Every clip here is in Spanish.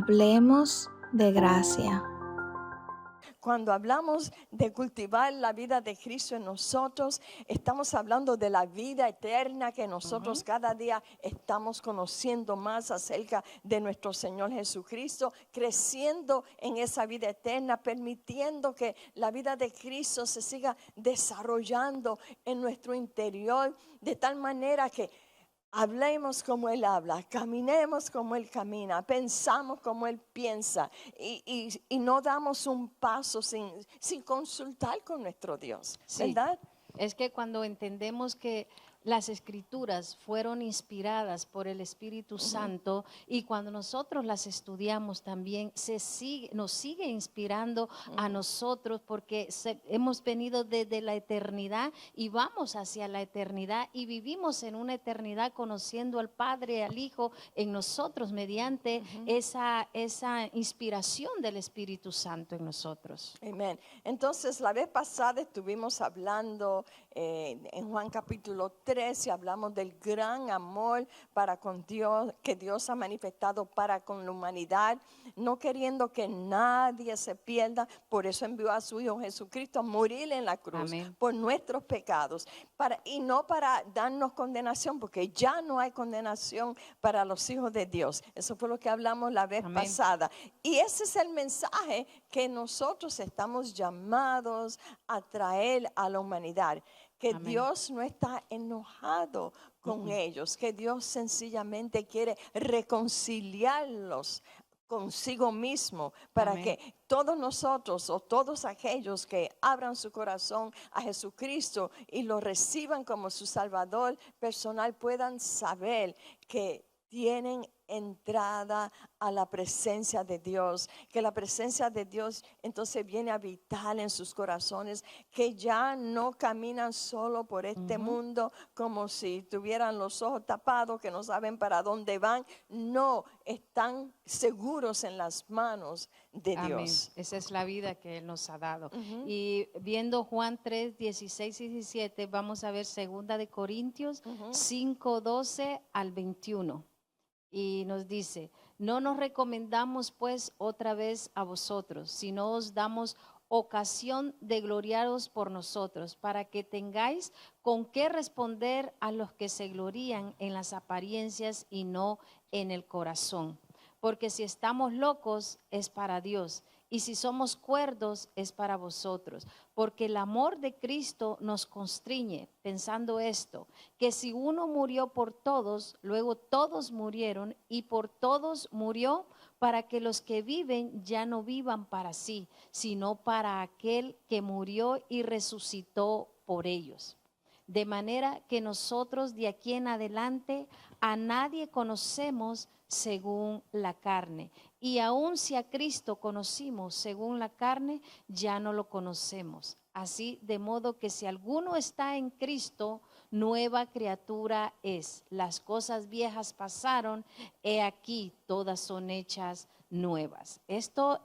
Hablemos de gracia. Cuando hablamos de cultivar la vida de Cristo en nosotros, estamos hablando de la vida eterna que nosotros cada día estamos conociendo más acerca de nuestro Señor Jesucristo, creciendo en esa vida eterna, permitiendo que la vida de Cristo se siga desarrollando en nuestro interior, de tal manera que hablemos como Él habla, caminemos como Él camina, pensamos como Él piensa y no damos un paso sin consultar con nuestro Dios, Sí. ¿verdad? Es que cuando entendemos que las escrituras fueron inspiradas por el Espíritu Santo y cuando nosotros las estudiamos también nos sigue inspirando a nosotros porque hemos venido desde la eternidad y vamos hacia la eternidad y vivimos en una eternidad conociendo al Padre, al Hijo en nosotros mediante esa inspiración del Espíritu Santo en nosotros. Amén. Entonces, la vez pasada estuvimos hablando en Juan capítulo 13, hablamos del gran amor para con Dios, que Dios ha manifestado para con la humanidad, no queriendo que nadie se pierda, por eso envió a su Hijo Jesucristo a morir en la cruz. Amén. Por nuestros pecados, y no para darnos condenación, porque ya no hay condenación para los hijos de Dios. Eso fue lo que hablamos la vez Amén. pasada. Y ese es el mensaje que nosotros estamos llamados a traer a la humanidad. Que Amén. Dios no está enojado con ellos, que Dios sencillamente quiere reconciliarlos consigo mismo para Amén. que todos nosotros o todos aquellos que abran su corazón a Jesucristo y lo reciban como su Salvador personal puedan saber que tienen entrada a la presencia de Dios, que la presencia de Dios entonces viene a habitar en sus corazones, que ya no caminan solo por este mundo como si tuvieran los ojos tapados, que no saben para dónde van, no, están seguros en las manos de Amén. Dios. Esa es la vida que Él nos ha dado. Y viendo Juan 3, 16 y 17, vamos a ver 2 Corintios 5, 12 al 21. Y nos dice, no nos recomendamos pues otra vez a vosotros, sino os damos ocasión de gloriaros por nosotros, para que tengáis con qué responder a los que se glorían en las apariencias y no en el corazón. Porque si estamos locos es para Dios, y si somos cuerdos es para vosotros. Porque el amor de Cristo nos constriñe, pensando esto, que si uno murió por todos, luego todos murieron, y por todos murió, para que los que viven ya no vivan para sí, sino para aquel que murió y resucitó por ellos. De manera que nosotros de aquí en adelante a nadie conocemos según la carne. Y aun si a Cristo conocimos según la carne, ya no lo conocemos. Así de modo que si alguno está en Cristo, nueva criatura es. Las cosas viejas pasaron, he aquí todas son hechas nuevas. Esto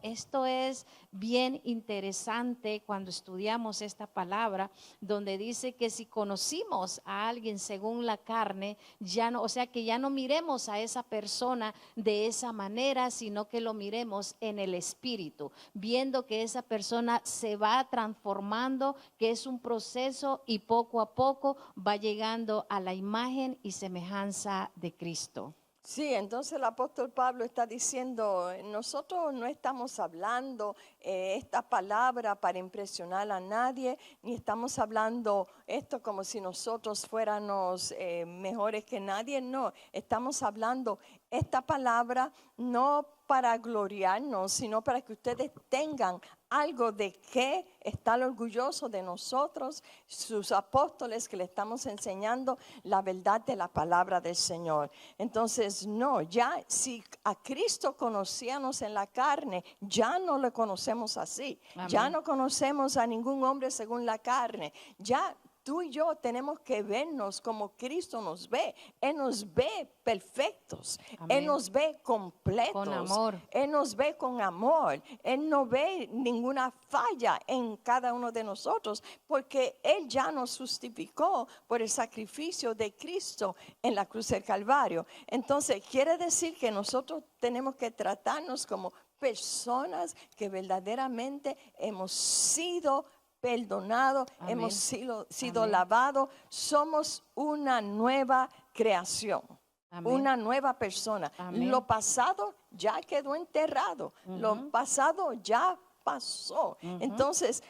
es bien interesante cuando estudiamos esta palabra, donde dice que si conocimos a alguien según la carne, ya no, o sea que ya no miremos a esa persona de esa manera, sino que lo miremos en el espíritu, viendo que esa persona se va transformando, que es un proceso y poco a poco va llegando a la imagen y semejanza de Cristo. Sí, entonces el apóstol Pablo está diciendo, nosotros no estamos hablando esta palabra para impresionar a nadie, ni estamos hablando esto como si nosotros fuéramos mejores que nadie, no, estamos hablando esta palabra no para gloriarnos, sino para que ustedes tengan algo de qué estar orgullosos de nosotros, sus apóstoles que le estamos enseñando la verdad de la palabra del Señor. Entonces, no, ya si a Cristo conocíamos en la carne, ya no le conocemos así. Amén. Ya no conocemos a ningún hombre según la carne. Ya tú y yo tenemos que vernos como Cristo nos ve. Él nos ve perfectos. Amén. Él nos ve completos. Con amor. Él nos ve con amor. Él no ve ninguna falla en cada uno de nosotros porque Él ya nos justificó por el sacrificio de Cristo en la cruz del Calvario. Entonces, quiere decir que nosotros tenemos que tratarnos como personas que verdaderamente hemos sido perdonados, Amén. hemos sido Amén. lavados, somos una nueva creación. Amén. Una nueva persona. Amén. Lo pasado ya quedó enterrado. Lo pasado ya pasó. Entonces,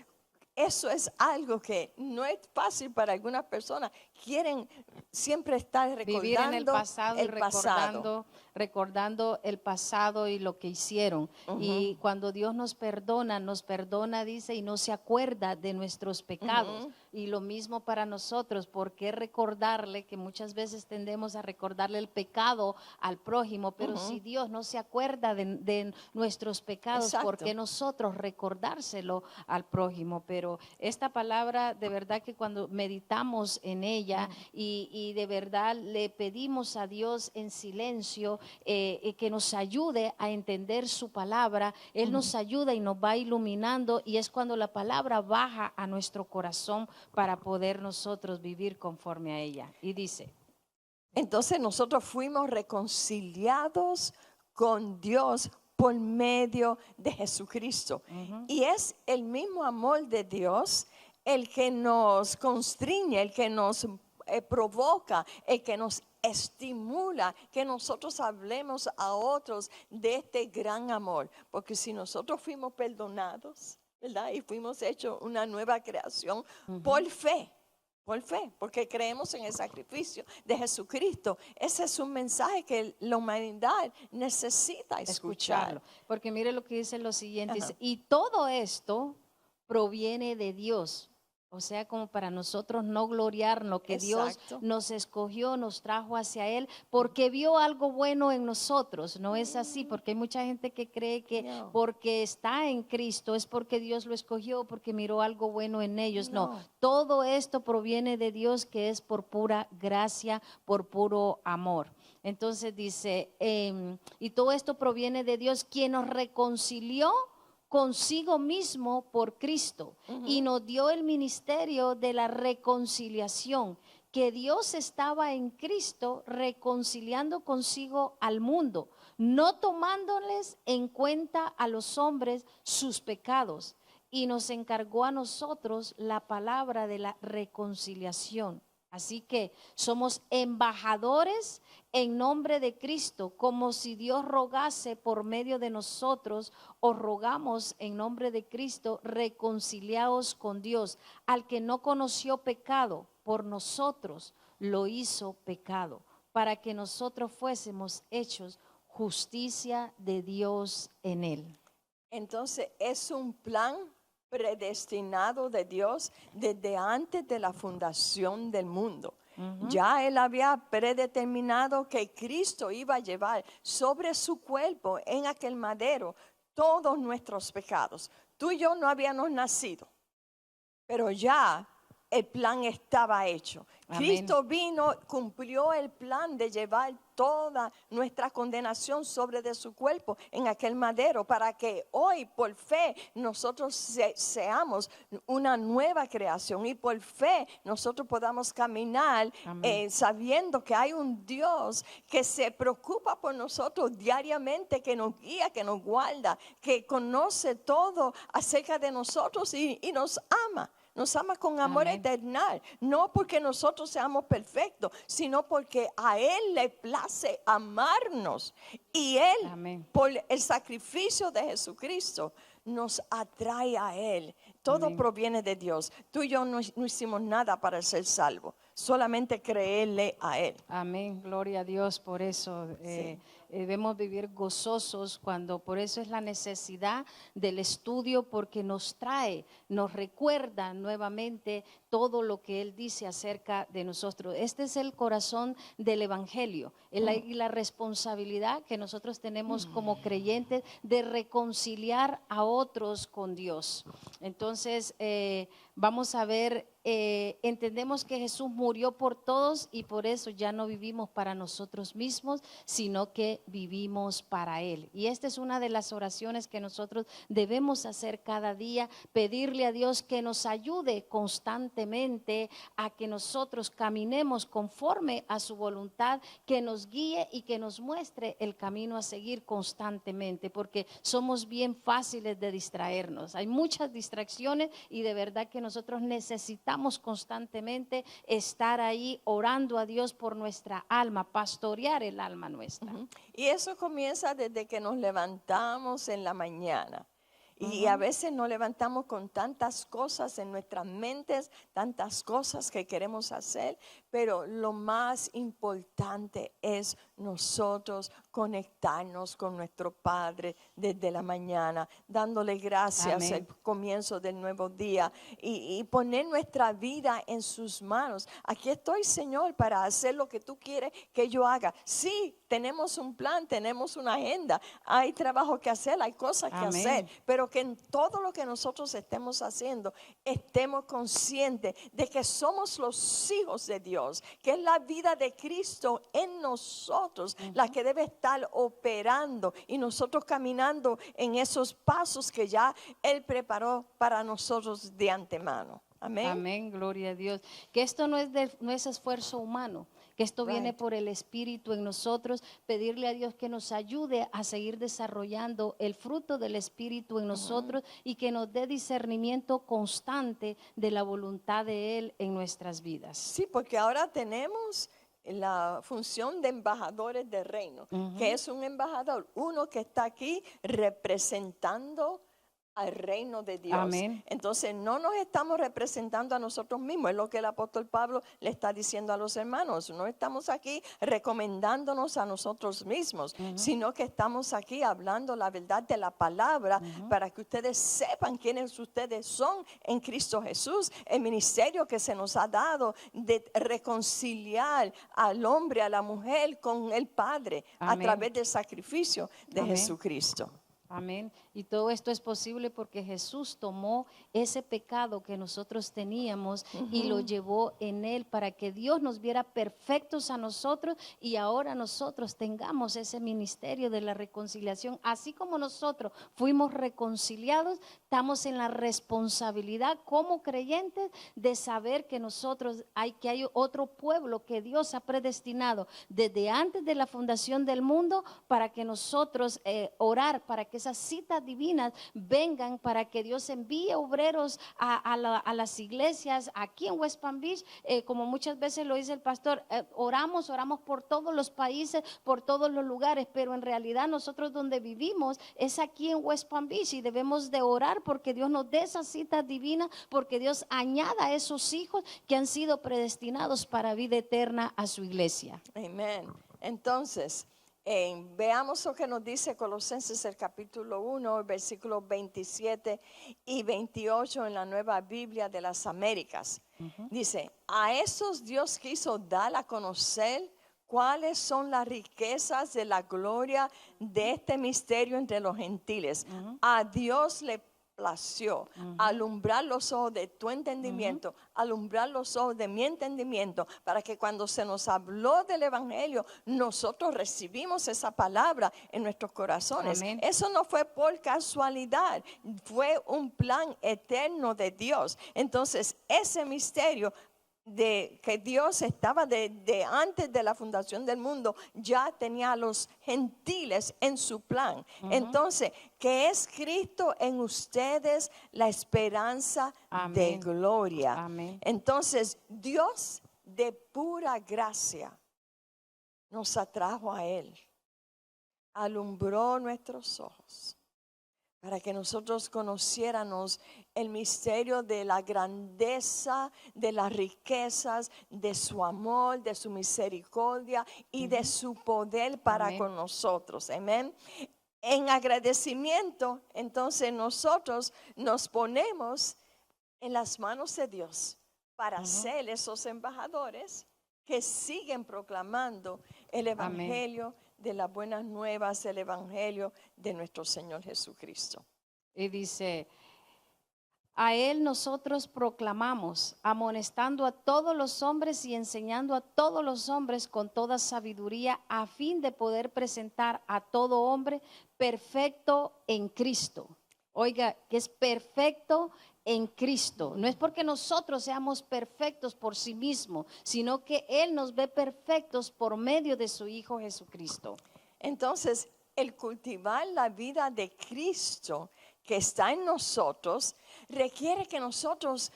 eso es algo que no es fácil para algunas personas. Quieren siempre estar recordando Vivir en el pasado y el pasado. recordando el pasado y lo que hicieron. Y cuando Dios nos perdona, dice, y no se acuerda de nuestros pecados. Y lo mismo para nosotros, porque recordarle, que muchas veces tendemos a recordarle el pecado al prójimo, pero si Dios no se acuerda de nuestros pecados, Exacto. ¿por qué nosotros recordárselo al prójimo? Pero esta palabra, de verdad que cuando meditamos en ella y de verdad le pedimos a Dios en silencio que nos ayude a entender su palabra, Él nos ayuda y nos va iluminando, y es cuando la palabra baja a nuestro corazón para poder nosotros vivir conforme a ella. Y dice, Entonces nosotros fuimos reconciliados con Dios por medio de Jesucristo. Y es el mismo amor de Dios el que nos constriñe, el que nos provoca, el que nos estimula que nosotros hablemos a otros de este gran amor. Porque si nosotros fuimos perdonados, ¿verdad? Y fuimos hechos una nueva creación por fe, porque creemos en el sacrificio de Jesucristo. Ese es un mensaje que la humanidad necesita escuchar. porque mire lo que dice lo siguiente, Ajá. dice, y todo esto proviene de Dios. O sea, como para nosotros no gloriarnos, que Dios Exacto. nos escogió, nos trajo hacia Él, porque vio algo bueno en nosotros. No es así, porque hay mucha gente que cree que No. porque está en Cristo es porque Dios lo escogió, porque miró algo bueno en ellos. No, No. todo esto proviene de Dios, que es por pura gracia, por puro amor. Entonces dice, y todo esto proviene de Dios, quien nos reconcilió consigo mismo por Cristo y nos dio el ministerio de la reconciliación, que Dios estaba en Cristo reconciliando consigo al mundo, no tomándoles en cuenta a los hombres sus pecados, y nos encargó a nosotros la palabra de la reconciliación. Así que somos embajadores en nombre de Cristo, como si Dios rogase por medio de nosotros, o rogamos en nombre de Cristo, reconciliaos con Dios. Al que no conoció pecado, por nosotros lo hizo pecado, para que nosotros fuésemos hechos justicia de Dios en él. Entonces es un plan predestinado de Dios desde antes de la fundación del mundo. Ya Él había predeterminado que Cristo iba a llevar sobre su cuerpo en aquel madero todos nuestros pecados. Tú y yo no habíamos nacido, pero ya el plan estaba hecho. Amén. Cristo vino, cumplió el plan de llevar toda nuestra condenación sobre de su cuerpo en aquel madero, para que hoy por fe nosotros seamos una nueva creación, y por fe nosotros podamos caminar sabiendo que hay un Dios que se preocupa por nosotros diariamente, que nos guía, que nos guarda, que conoce todo acerca de nosotros y nos ama. Nos ama con amor eternal, no porque nosotros seamos perfectos, sino porque a Él le place amarnos. Y Él, por el sacrificio de Jesucristo, nos atrae a Él. Todo proviene de Dios. Tú y yo no hicimos nada para ser salvos, solamente creerle a Él. Amén, gloria a Dios por eso. Debemos vivir gozosos por eso es la necesidad del estudio, porque nos recuerda nuevamente todo lo que Él dice acerca de nosotros. Este es el corazón del Evangelio y la responsabilidad que nosotros tenemos como creyentes de reconciliar a otros con Dios. Entonces, vamos a ver, entendemos que Jesús murió por todos y por eso ya no vivimos para nosotros mismos, sino que vivimos para Él. Y esta es una de las oraciones que nosotros debemos hacer cada día, pedirle a Dios que nos ayude constantemente a que nosotros caminemos conforme a su voluntad, que nos guíe y que nos muestre el camino a seguir constantemente, porque somos bien fáciles de distraernos. Hay muchas distracciones y de verdad que nosotros necesitamos constantemente estar ahí orando a Dios por nuestra alma, pastorear el alma nuestra. Y eso comienza desde que nos levantamos en la mañana. Y a veces nos levantamos con tantas cosas en nuestras mentes, tantas cosas que queremos hacer, pero lo más importante es nosotros conectarnos con nuestro Padre desde la mañana, dándole gracias al comienzo del nuevo día y poner nuestra vida en sus manos. Aquí estoy, Señor, para hacer lo que tú quieres que yo haga. Sí, tenemos un plan, tenemos una agenda, hay trabajo que hacer, hay cosas que hacer, pero que en todo lo que nosotros estemos haciendo, estemos conscientes de que somos los hijos de Dios, que es la vida de Cristo en nosotros, la que debe estar operando y nosotros caminando en esos pasos que ya Él preparó para nosotros de antemano. Amén. Amén, gloria a Dios. Que esto no es esfuerzo humano, que esto viene por el Espíritu en nosotros, pedirle a Dios que nos ayude a seguir desarrollando el fruto del Espíritu en nosotros y que nos dé discernimiento constante de la voluntad de Él en nuestras vidas. Sí, porque ahora tenemos la función de embajadores del reino, que es un embajador, uno que está aquí representando al reino de Dios. Amén. Entonces no nos estamos representando a nosotros mismos, es lo que el apóstol Pablo le está diciendo a los hermanos. No estamos aquí recomendándonos a nosotros mismos, sino que estamos aquí hablando la verdad de la palabra para que ustedes sepan quiénes ustedes son en Cristo Jesús, el ministerio que se nos ha dado de reconciliar al hombre, a la mujer con el Padre. Amén. A través del sacrificio de Jesucristo. Amén. Y todo esto es posible porque Jesús tomó ese pecado que nosotros teníamos y lo llevó en Él para que Dios nos viera perfectos a nosotros y ahora nosotros tengamos ese ministerio de la reconciliación. Así como nosotros fuimos reconciliados, estamos en la responsabilidad como creyentes de saber que nosotros hay otro pueblo que Dios ha predestinado desde antes de la fundación del mundo para que nosotros orar, para que esas citas divinas vengan, para que Dios envíe obreros a las iglesias aquí en West Palm Beach, como muchas veces lo dice el pastor, oramos por todos los países, por todos los lugares, pero en realidad nosotros donde vivimos es aquí en West Palm Beach y debemos de orar porque Dios nos dé esas citas divinas, porque Dios añada a esos hijos que han sido predestinados para vida eterna a su iglesia. Amén. Entonces, veamos lo que nos dice Colosenses el capítulo 1, versículos 27 y 28 en la Nueva Biblia de las Américas. Dice, a esos Dios quiso dar a conocer cuáles son las riquezas de la gloria de este misterio entre los gentiles. A Dios le plació alumbrar los ojos de tu entendimiento, alumbrar los ojos de mi entendimiento, para que cuando se nos habló del evangelio, nosotros recibimos esa palabra en nuestros corazones. Amén. Eso no fue por casualidad, fue un plan eterno de Dios. Entonces, ese misterio de que Dios estaba de antes de la fundación del mundo, ya tenía a los gentiles en su plan. Entonces, que es Cristo en ustedes la esperanza de gloria. Amén. Entonces, Dios de pura gracia nos atrajo a Él, alumbró nuestros ojos para que nosotros conociéramos el misterio de la grandeza, de las riquezas, de su amor, de su misericordia y de su poder para con nosotros. Amén. En agradecimiento, entonces nosotros nos ponemos en las manos de Dios para ser esos embajadores que siguen proclamando el evangelio de las buenas nuevas, el evangelio de nuestro Señor Jesucristo. Y dice, A él nosotros proclamamos, amonestando a todos los hombres y enseñando a todos los hombres con toda sabiduría, a fin de poder presentar a todo hombre perfecto en Cristo. Oiga, que es perfecto en Cristo. No es porque nosotros seamos perfectos por sí mismos, sino que Él nos ve perfectos por medio de su Hijo Jesucristo. Entonces, el cultivar la vida de Cristo que está en nosotros requiere que nosotros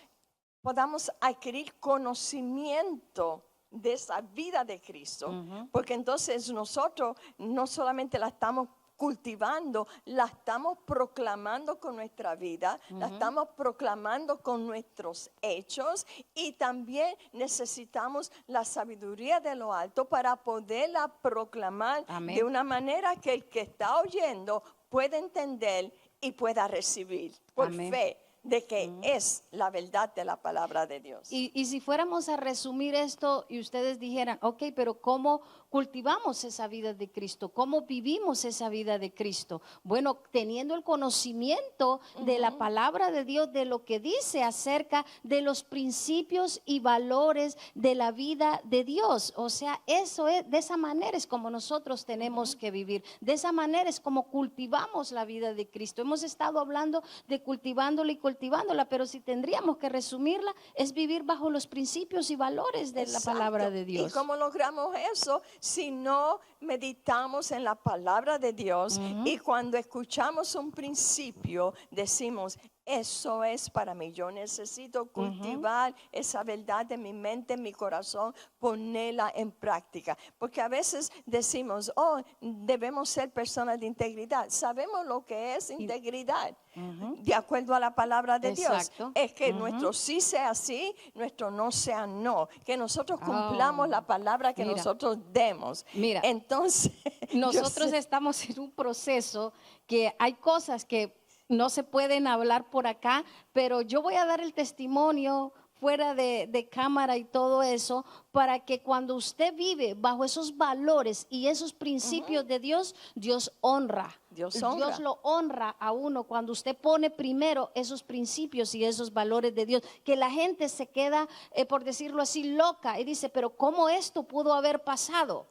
podamos adquirir conocimiento de esa vida de Cristo, porque entonces nosotros no solamente la estamos cultivando, la estamos proclamando con nuestra vida, la estamos proclamando con nuestros hechos, y también necesitamos la sabiduría de lo alto para poderla proclamar de una manera que el que está oyendo pueda entender y pueda recibir por fe de que es la verdad de la palabra de Dios. Y si fuéramos a resumir esto y ustedes dijeran, ok, pero ¿cómo cultivamos esa vida de Cristo? ¿Cómo vivimos esa vida de Cristo? Bueno, teniendo el conocimiento de la palabra de Dios, de lo que dice acerca de los principios y valores de la vida de Dios. O sea, eso es, de esa manera es como nosotros tenemos que vivir. De esa manera es como cultivamos la vida de Cristo. Hemos estado hablando de cultivándola y cultivándola, pero si tendríamos que resumirla, es vivir bajo los principios y valores de la palabra de Dios. ¿Y cómo logramos eso? Si no meditamos en la palabra de Dios y cuando escuchamos un principio decimos, eso es para mí, yo necesito cultivar esa verdad en mi mente, en mi corazón, ponerla en práctica. Porque a veces decimos, oh, debemos ser personas de integridad. Sabemos lo que es integridad, de acuerdo a la palabra de Dios. Es que nuestro sí sea sí, nuestro no sea no. Que nosotros cumplamos la palabra que nosotros demos. Mira, entonces nosotros estamos en un proceso que hay cosas que no se pueden hablar por acá, pero yo voy a dar el testimonio fuera de cámara y todo eso, para que cuando usted vive bajo esos valores y esos principios de Dios, Dios honra. Dios lo honra a uno cuando usted pone primero esos principios y esos valores de Dios, que la gente se queda, por decirlo así, loca y dice, pero ¿cómo esto pudo haber pasado?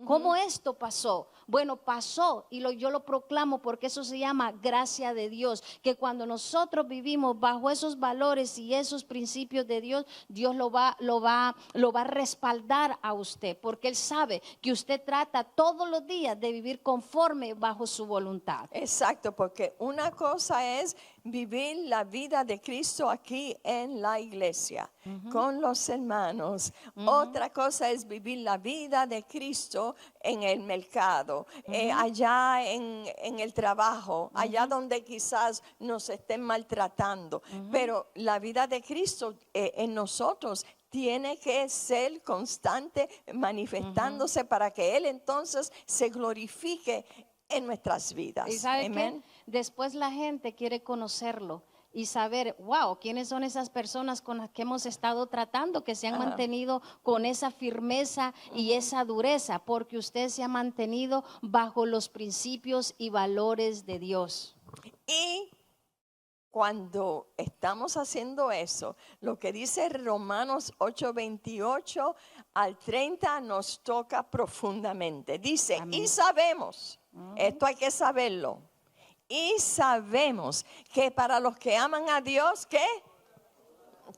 ¿Cómo esto pasó? Bueno, pasó y yo lo proclamo porque eso se llama gracia de Dios, que cuando nosotros vivimos bajo esos valores y esos principios de Dios, Dios lo va a respaldar a usted, porque Él sabe que usted trata todos los días de vivir conforme bajo su voluntad. Exacto, porque una cosa es vivir la vida de Cristo aquí en la iglesia, con los hermanos. Otra cosa es vivir la vida de Cristo en el mercado, allá en el trabajo, allá donde quizás nos estén maltratando. Pero la vida de Cristo en nosotros tiene que ser constante, manifestándose para que Él entonces se glorifique en nuestras vidas. ¿Y sabe qué? Después la gente quiere conocerlo y saber, wow, ¿quiénes son esas personas con las que hemos estado tratando, que se han mantenido con esa firmeza y esa dureza? Porque usted se ha mantenido bajo los principios y valores de Dios. Y cuando estamos haciendo eso, lo que dice Romanos 8:28 al 30 nos toca profundamente. Dice, y sabemos, esto hay que saberlo, y sabemos que para los que aman a Dios, ¿qué?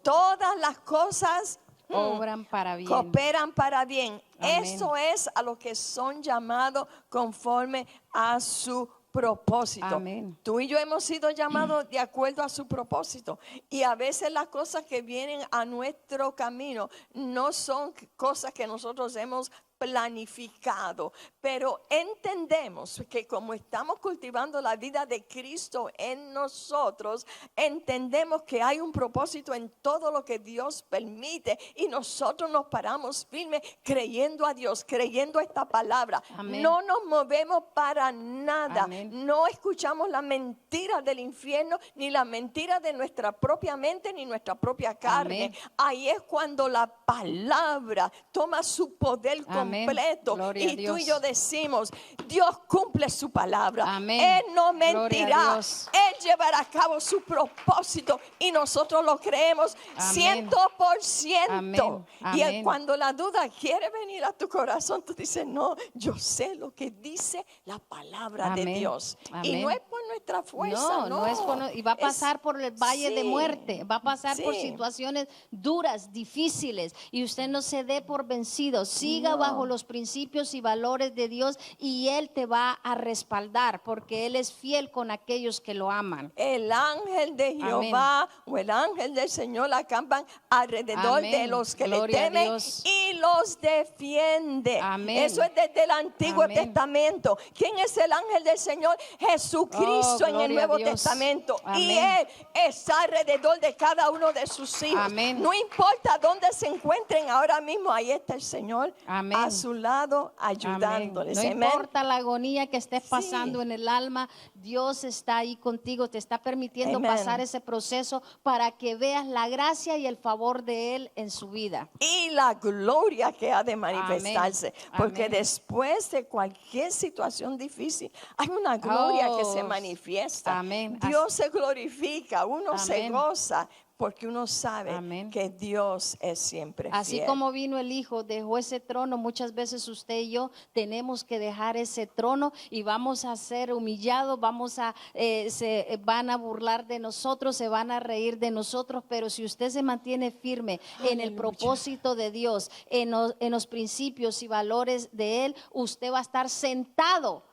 Todas las cosas obran para bien. Cooperan para bien. Amén. Eso es a los que son llamados conforme a su propósito. Amén. Tú y yo hemos sido llamados de acuerdo a su propósito. Y a veces las cosas que vienen a nuestro camino no son cosas que nosotros hemos planificado, pero entendemos que como estamos cultivando la vida de Cristo en nosotros, entendemos que hay un propósito en todo lo que Dios permite y nosotros nos paramos firmes creyendo a Dios, creyendo esta palabra. Amén. No nos movemos para nada. Amén. No escuchamos la mentira del infierno, ni la mentira de nuestra propia mente, ni nuestra propia carne. Amén. Ahí es cuando la palabra toma su poder como completo. Gloria a Y tú y Dios. yo decimos, Dios cumple su palabra. Amén. Él no Gloria a mentirá. Dios. Él llevará a cabo su propósito y nosotros lo creemos Amén. 100%. Amén. Y Amén. cuando la duda quiere venir a tu corazón, tú dices, no, yo sé lo que dice la palabra de Amén. Dios. Y Amén. no es por nuestra fuerza, no. No es y va a pasar Es- por el valle de sí, muerte, va a pasar por sí. situaciones duras, difíciles, y usted no se dé por vencido, siga No. bajo los principios y valores de Dios y Él te va a respaldar porque Él es fiel con aquellos que lo aman. El ángel de Jehová o el ángel del Señor acampan alrededor Amén. de los que Gloria a le temen Dios. y los defiende. Amén. Eso es desde el Antiguo Amén. Testamento. ¿Quién es el ángel del Señor? Jesucristo Oh, en el gloria a Nuevo Dios. Testamento. Y Amén. Él está alrededor de cada uno de sus hijos. Amén. No importa dónde se encuentren ahora mismo, ahí está el Señor Amén. a su lado Amén. ayudándoles. No Amén. importa la agonía que estés Sí. pasando en el alma, Dios está ahí contigo, te está permitiendo Amén. pasar ese proceso para que veas la gracia y el favor de Él en su vida. Y la gloria que ha de manifestarse. Amén. Porque Amén. después de cualquier situación difícil, hay una gloria que se Oh, manifiesta. amén. Dios se glorifica, uno se Amén. goza. Porque uno sabe Amén. que Dios es siempre Así fiel. como vino el Hijo, dejó ese trono, muchas veces usted y yo tenemos que dejar ese trono y vamos a ser humillados, se van a burlar de nosotros, se van a reír de nosotros, pero si usted se mantiene firme en el Aleluya. propósito de Dios, en los principios y valores de Él, usted va a estar sentado.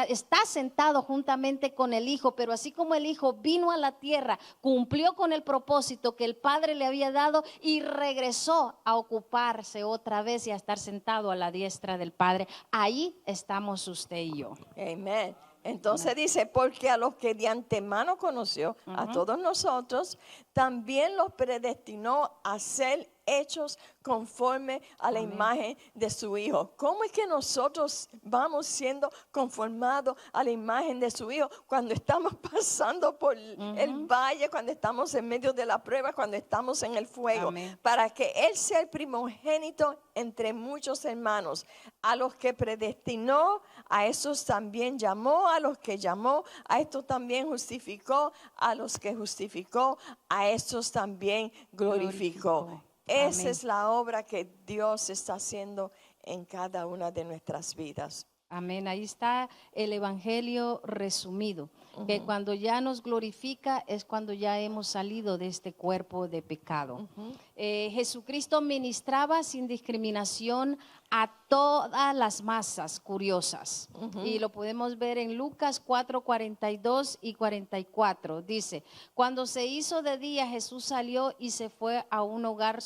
Está sentado juntamente con el Hijo, pero así como el Hijo vino a la tierra, cumplió con el propósito que el Padre le había dado y regresó a ocuparse otra vez y a estar sentado a la diestra del Padre. Ahí estamos usted y yo. Amén. Entonces dice, porque a los que de antemano conoció, a todos nosotros, también los predestinó a ser hechos conforme a la imagen de su Hijo. ¿Cómo es que nosotros vamos siendo conformados a la imagen de su Hijo cuando estamos pasando por el valle, cuando estamos en medio de la prueba, cuando estamos en el fuego? Amén. Para que Él sea el primogénito entre muchos hermanos. A los que predestinó, a esos también llamó, a los que llamó, a estos también justificó, a los que justificó, a estos también glorificó. Glorificó. Esa Amén. es la obra que Dios está haciendo en cada una de nuestras vidas. Amén. Ahí está el evangelio resumido, que cuando ya nos glorifica es cuando ya hemos salido de este cuerpo de pecado. Jesucristo ministraba sin discriminación a todas las masas curiosas. Y lo podemos ver en Lucas 4, 42 y 44. Dice, cuando se hizo de día, Jesús salió y se fue a un lugar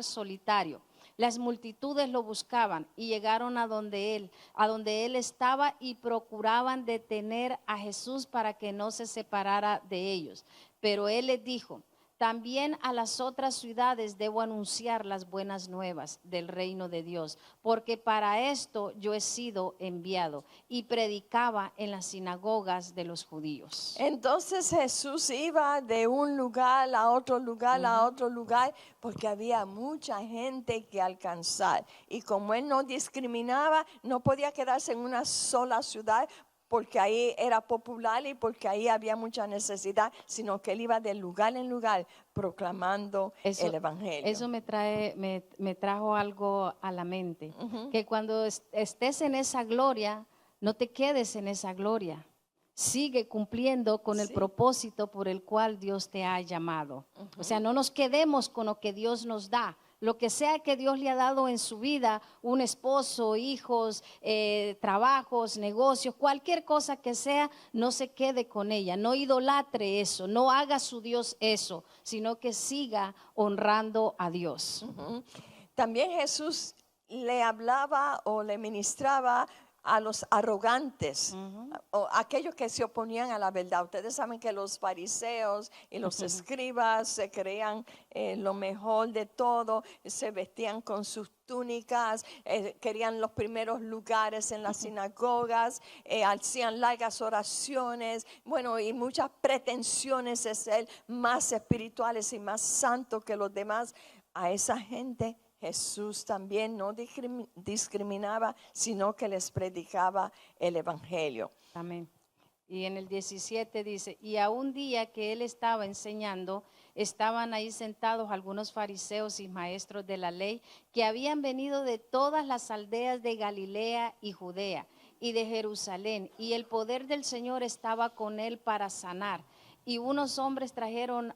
solitario. Las multitudes lo buscaban y llegaron a donde él estaba y procuraban detener a Jesús para que no se separara de ellos. Pero él les dijo, también a las otras ciudades debo anunciar las buenas nuevas del reino de Dios, porque para esto yo he sido enviado. Y predicaba en las sinagogas de los judíos. Entonces Jesús iba de un lugar a otro lugar, a otro lugar, porque había mucha gente que alcanzar. Y como Él no discriminaba, no podía quedarse en una sola ciudad, porque ahí era popular y porque ahí había mucha necesidad, sino que Él iba de lugar en lugar proclamando el evangelio. Eso me trajo algo a la mente, que cuando estés en esa gloria, no te quedes en esa gloria. Sigue cumpliendo con el propósito por el cual Dios te ha llamado. O sea, no nos quedemos con lo que Dios nos da. Lo que sea que Dios le ha dado en su vida, un esposo, hijos, trabajos, negocios, cualquier cosa que sea, no se quede con ella, no idolatre eso, no haga su Dios eso, sino que siga honrando a Dios. También Jesús le hablaba o le ministraba a los arrogantes, o aquellos que se oponían a la verdad. Ustedes saben que los fariseos y los escribas se creían lo mejor de todo, se vestían con sus túnicas, querían los primeros lugares en las sinagogas, hacían largas oraciones, bueno, y muchas pretensiones de ser más espirituales y más santos que los demás. A esa gente Jesús también no discriminaba, sino que les predicaba el evangelio. Amén. Y en el 17 dice, y a un día que él estaba enseñando, estaban ahí sentados algunos fariseos y maestros de la ley que habían venido de todas las aldeas de Galilea y Judea y de Jerusalén, y el poder del Señor estaba con él para sanar. Y unos hombres trajeron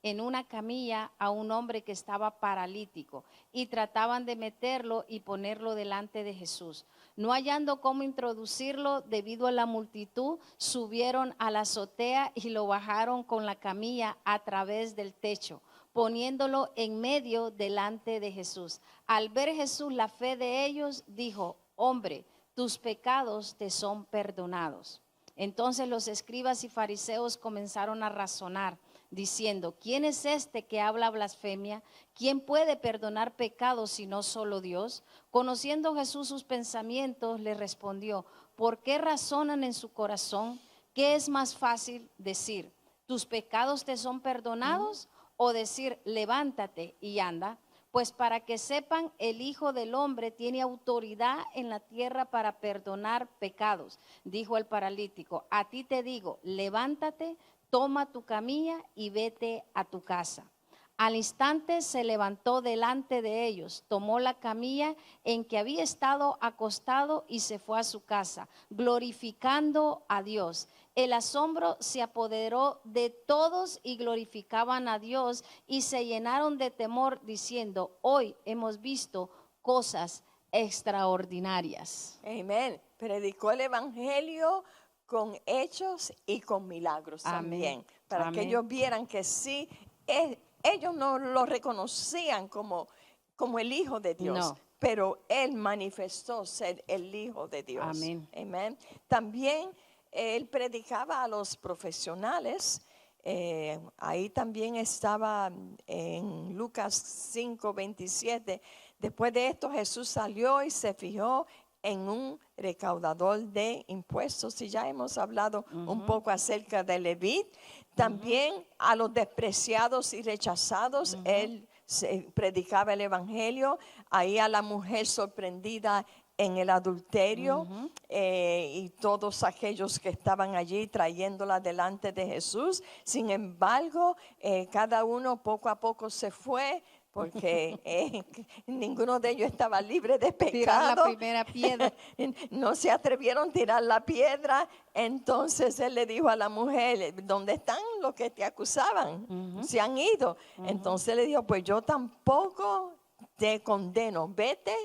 en una camilla a un hombre que estaba paralítico y trataban de meterlo y ponerlo delante de Jesús. No hallando cómo introducirlo debido a la multitud, subieron a la azotea y lo bajaron con la camilla a través del techo, poniéndolo en medio delante de Jesús. Al ver Jesús la fe de ellos, dijo: hombre, tus pecados te son perdonados. Entonces los escribas y fariseos comenzaron a razonar, diciendo: ¿quién es este que habla blasfemia? ¿Quién puede perdonar pecados sino solo Dios? Conociendo Jesús sus pensamientos, le respondió: ¿por qué razonan en su corazón? ¿Qué es más fácil decir: tus pecados te son perdonados? O decir: levántate y anda. Pues para que sepan, el Hijo del Hombre tiene autoridad en la tierra para perdonar pecados. Dijo el paralítico: a ti te digo, levántate, toma tu camilla y vete a tu casa. Al instante se levantó delante de ellos, tomó la camilla en que había estado acostado y se fue a su casa, glorificando a Dios. El asombro se apoderó de todos y glorificaban a Dios y se llenaron de temor, diciendo: hoy hemos visto cosas extraordinarias. Amén. Predicó el evangelio con hechos y con milagros. Amén. También, para Amén. que ellos vieran que sí, ellos no lo reconocían como el Hijo de Dios. No. Pero Él manifestó ser el Hijo de Dios. Amén. Amén. También Él predicaba a los profesionales. Ahí también estaba en Lucas 5:27. Después de esto, Jesús salió y se fijó en un recaudador de impuestos. Y ya hemos hablado un poco acerca de Leví. También a los despreciados y rechazados, Él predicaba el evangelio. Ahí a la mujer sorprendida en el adulterio y todos aquellos que estaban allí trayéndola delante de Jesús. Sin embargo, cada uno poco a poco se fue, porque ninguno de ellos estaba libre de pecado. Tirar la primera piedra. No se atrevieron a tirar la piedra. Entonces él le dijo a la mujer: ¿dónde están los que te acusaban? Se han ido. Entonces le dijo: pues yo tampoco te condeno, vete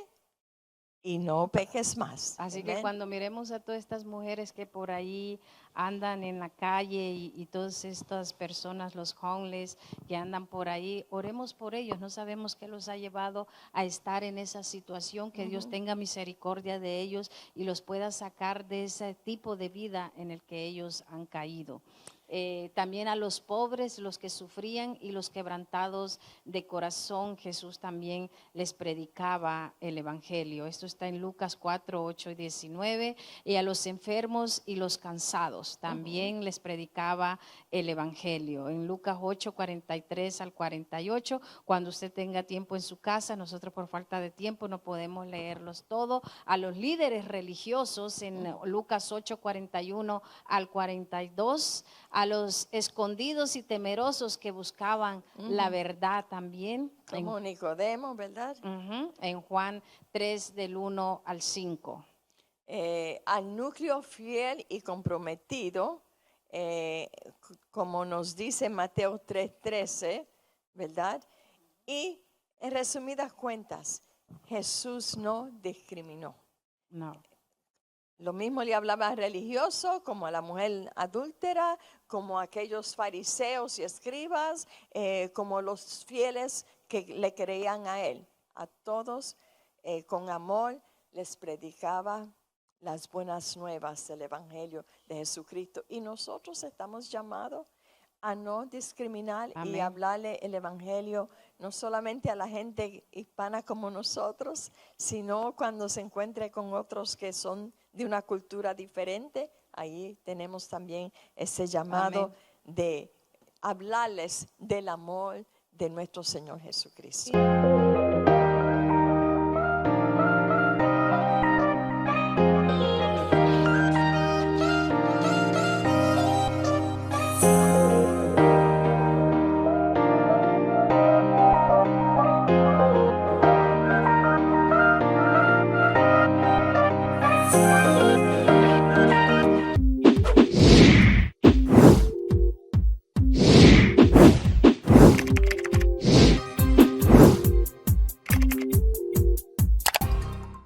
y no peques más. Así Amén. que cuando miremos a todas estas mujeres que por ahí andan en la calle y todas estas personas, los homeless que andan por ahí, oremos por ellos. No sabemos qué los ha llevado a estar en esa situación. Que Dios tenga misericordia de ellos y los pueda sacar de ese tipo de vida en el que ellos han caído. También a los pobres, los que sufrían y los quebrantados de corazón, Jesús también les predicaba el evangelio. Esto está en Lucas 4, 8 y 19. Y a los enfermos y los cansados también les predicaba el evangelio. En Lucas 8, 43 al 48, cuando usted tenga tiempo en su casa, nosotros por falta de tiempo no podemos leerlos todos. A los líderes religiosos en Lucas 8, 41 al 42, a los escondidos y temerosos que buscaban la verdad también. Como Nicodemo, ¿verdad? En Juan 3 del 1 al 5. Al núcleo fiel y comprometido, como nos dice Mateo 3:13, ¿verdad? Y en resumidas cuentas, Jesús no discriminó. No. Lo mismo le hablaba al religioso, como a la mujer adúltera, como a aquellos fariseos y escribas, como los fieles que le creían a él. A todos con amor les predicaba las buenas nuevas del evangelio de Jesucristo. Y nosotros estamos llamados a no discriminar. Amén. Y hablarle el evangelio no solamente a la gente hispana como nosotros, sino cuando se encuentre con otros que son de una cultura diferente. Ahí tenemos también ese llamado. Amén. De hablarles del amor de nuestro Señor Jesucristo.